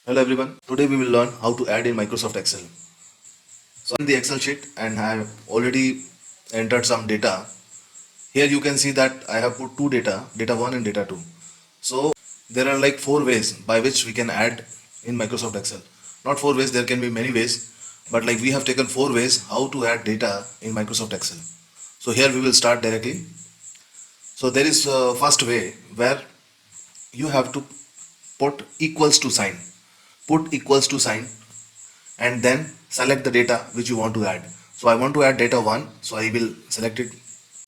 Hello everyone. Today we will learn how to add in Microsoft Excel. So in the Excel sheet and I have already entered some data. Here you can see that I have put two data 1 and data 2. So there are like four ways by which we can add in Microsoft Excel. Not four ways, there can be many ways, but like we have taken four ways how to add data in Microsoft Excel. So here we will start directly. So there is a first way where you have to put equals to sign. Put equals to sign and then select the data which you want to add. So I want to add data 1, so I will select it,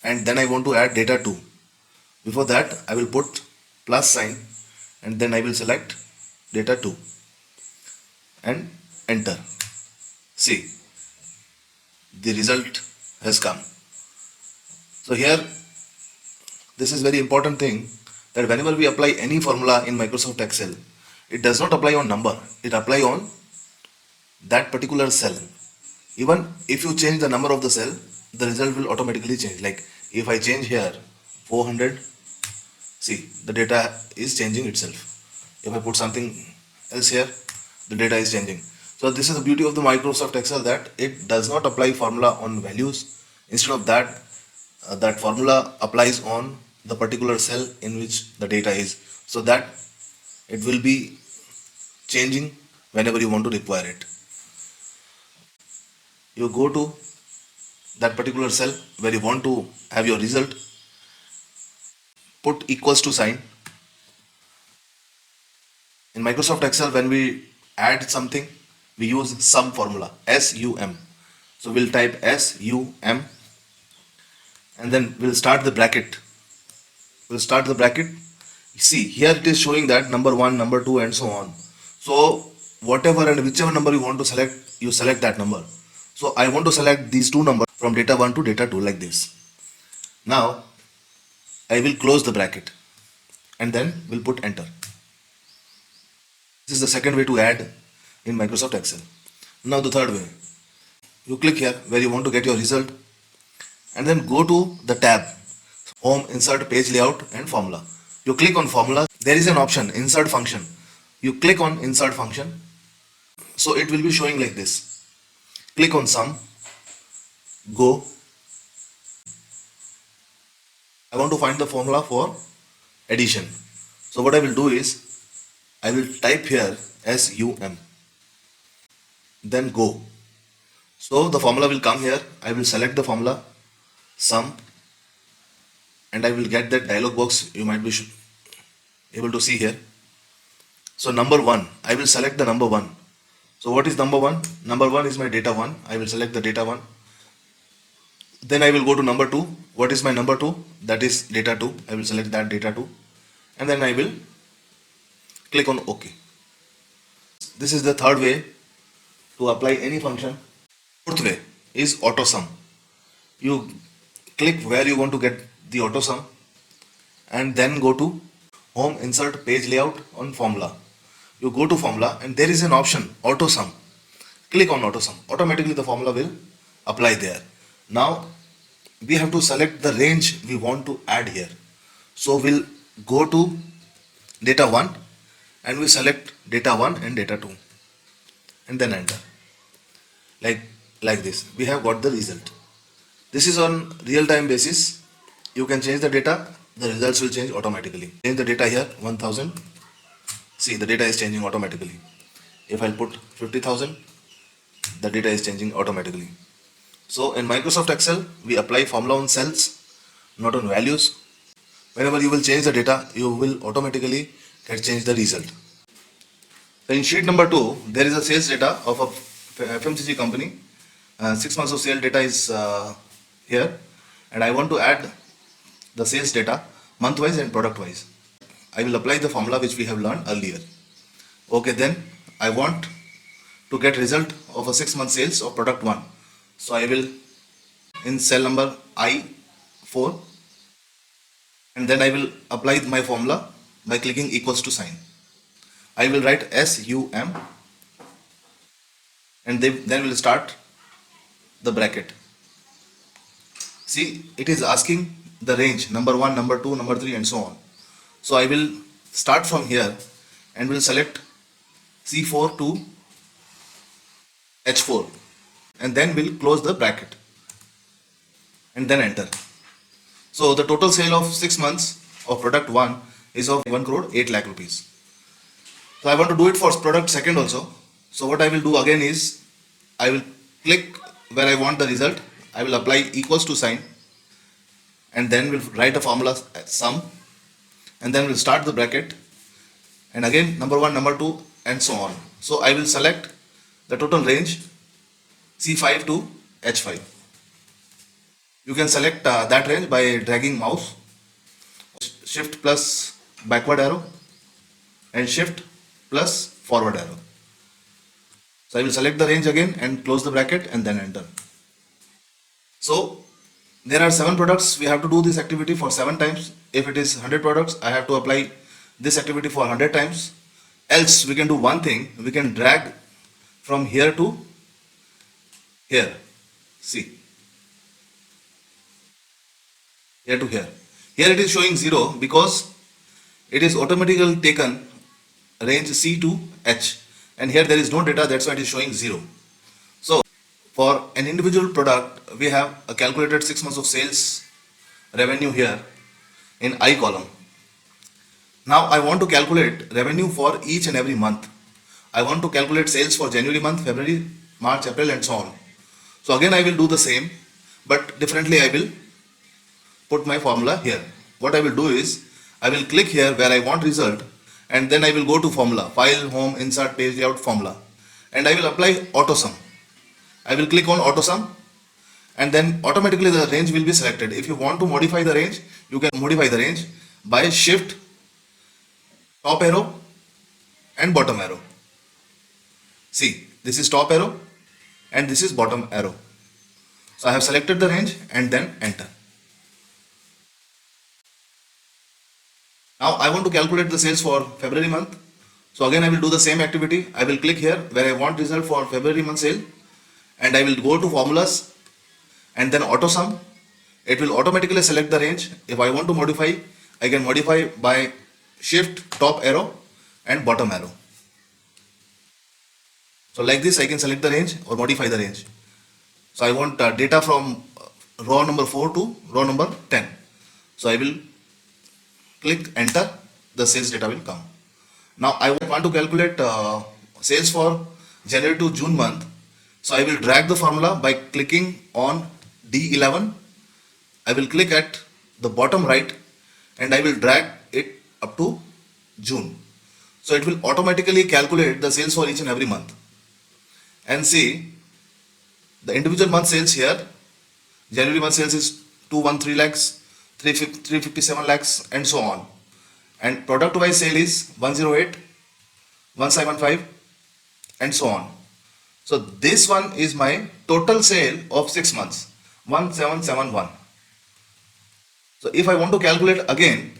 and then I want to add data 2. Before that I will put plus sign and then I will select data 2 and enter. See, the result has come. So here this is very important thing, that whenever we apply any formula in Microsoft Excel, it does not apply on number, it apply on that particular cell. Even if you change the number of the cell, the result will automatically change. Like if I change here 400, see the data is changing itself. If I put something else here, the data is changing. So this is the beauty of the Microsoft Excel, that it does not apply formula on values. Instead of that, that formula applies on the particular cell in which the data is, so that it will be changing whenever you want to require it. You go to that particular cell where you want to have your result, put equals to sign. In Microsoft Excel, when we add something, we use sum formula, SUM. So we'll type SUM and then we'll start the bracket. We'll start the bracket. See, here it is showing that number 1, number 2 and so on. So whatever and whichever number you want to select, you select that number. So I want to select these two numbers from data 1 to data 2 like this. Now I will close the bracket and then we'll put enter. This is the second way to add in Microsoft Excel. Now the third way, you click here where you want to get your result and then go to the tab Home, Insert, Page Layout and Formula. You click on Formula, there is an option Insert Function. You click on Insert Function, so it will be showing like this. Click on Sum, go. I want to find the formula for addition. So what I will do is, I will type here SUM, then go. So the formula will come here. I will select the formula, sum, and I will get that dialog box you might be able to see here. So number 1, I will select the number 1. So what is number 1? Number 1 is my data 1. I will select the data 1. Then I will go to number 2. What is my number 2? That is data 2. I will select that data 2. And then I will click on OK. This is the third way to apply any function. Fourth way is auto sum. You click where you want to get the auto sum and then go to Home, Insert, Page Layout on Formula. You go to Formula and there is an option auto sum. Click on auto sum. Automatically the formula will apply there. Now we have to select the range we want to add here. So we'll go to data 1 and we select data 1 and data 2 and then enter. Like this, we have got the result. This is on real-time basis. You can change the data, the results will change automatically. Change the data here, 1000. See, the data is changing automatically. If I put 50,000, the data is changing automatically. So in Microsoft Excel, we apply formula on cells, not on values. Whenever you will change the data, you will automatically get change the result. So in sheet number 2, there is a sales data of a FMCG company. 6 months of sale data is here, and I want to add the sales data month wise and product wise. I will apply the formula which we have learned earlier. Okay, then I want to get result of a 6 month sales of product 1. So I will in cell number I4 and then I will apply my formula by clicking equals to sign. I will write SUM and then we'll start the bracket. See, it is asking the range number 1, number 2, number 3 and so on. So I will start from here and will select C4 to H4, and then we'll close the bracket and then enter. So the total sale of 6 months of product 1 is of 1 crore 8 lakh rupees. So I want to do it for product second also. So what I will do again is I will click where I want the result. I will apply equals to sign, and then we'll write a formula sum, and then we'll start the bracket, and again number 1, number 2, and so on. So I will select the total range C5 to H5. You can select that range by dragging mouse, shift plus backward arrow, and shift plus forward arrow. So I will select the range again and close the bracket and then enter. So there are 7 products. We have to do this activity for 7 times. If it is 100 products, I have to apply this activity for 100 times. Else we can do one thing. We can drag from here to here. See. Here to here. Here it is showing 0 because it is automatically taken range C to H, and here there is no data, that's why it is showing 0. So for an individual product, we have a calculated 6 months of sales revenue here in I column. Now I want to calculate revenue for each and every month. I want to calculate sales for January month, February, March, April, and so on. So again I will do the same, but differently I will put my formula here. What I will do is I will click here where I want result, and then I will go to formula, file, home, insert, page layout, formula, and I will apply auto sum. I will click on auto sum, and then automatically the range will be selected. If you want to modify the range, you can modify the range by shift, top arrow, and bottom arrow. See, this is top arrow and this is bottom arrow. So I have selected the range and then enter. Now I want to calculate the sales for February month. So again I will do the same activity. I will click here where I want result for February month sale, and I will go to formulas and then auto sum. It will automatically select the range. If I want to modify, I can modify by shift, top arrow, and bottom arrow. So like this I can select the range or modify the range. So I want data from row number 4 to row number 10. So I will click enter, the sales data will come. Now I want to calculate sales for January to June month. So I will drag the formula by clicking on D11. I will click at the bottom right and I will drag it up to June. So it will automatically calculate the sales for each and every month. And see, the individual month sales here, January month sales is 213 lakhs, 357 lakhs, and so on. And product wise sale is 108, 1715, and so on. So this one is my total sale of 6 months, 1771. So if I want to calculate again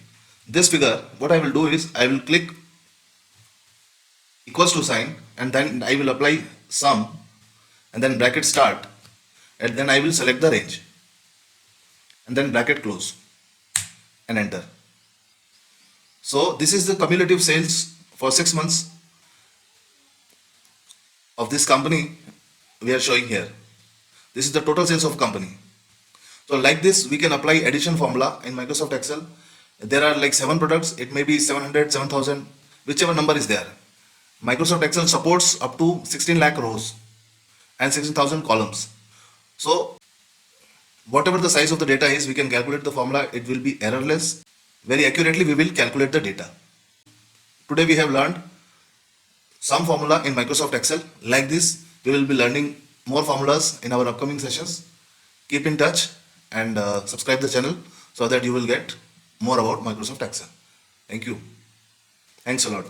this figure, what I will do is I will click equals to sign, and then I will apply sum, and then bracket start, and then I will select the range, and then bracket close and enter. So this is the cumulative sales for 6 months of this company we are showing here. This is the total sales of company. So like this we can apply addition formula in Microsoft Excel. There are like 7 products, it may be 700, 7000, whichever number is there. Microsoft Excel supports up to 16 lakh rows and 16,000 columns. So whatever the size of the data is, we can calculate the formula. It will be errorless. Very accurately we will calculate the data. Today we have learned some formula in Microsoft Excel. Like this we will be learning more formulas in our upcoming sessions. Keep in touch and subscribe the channel so that you will get more about Microsoft Excel. Thank you. Thanks a lot.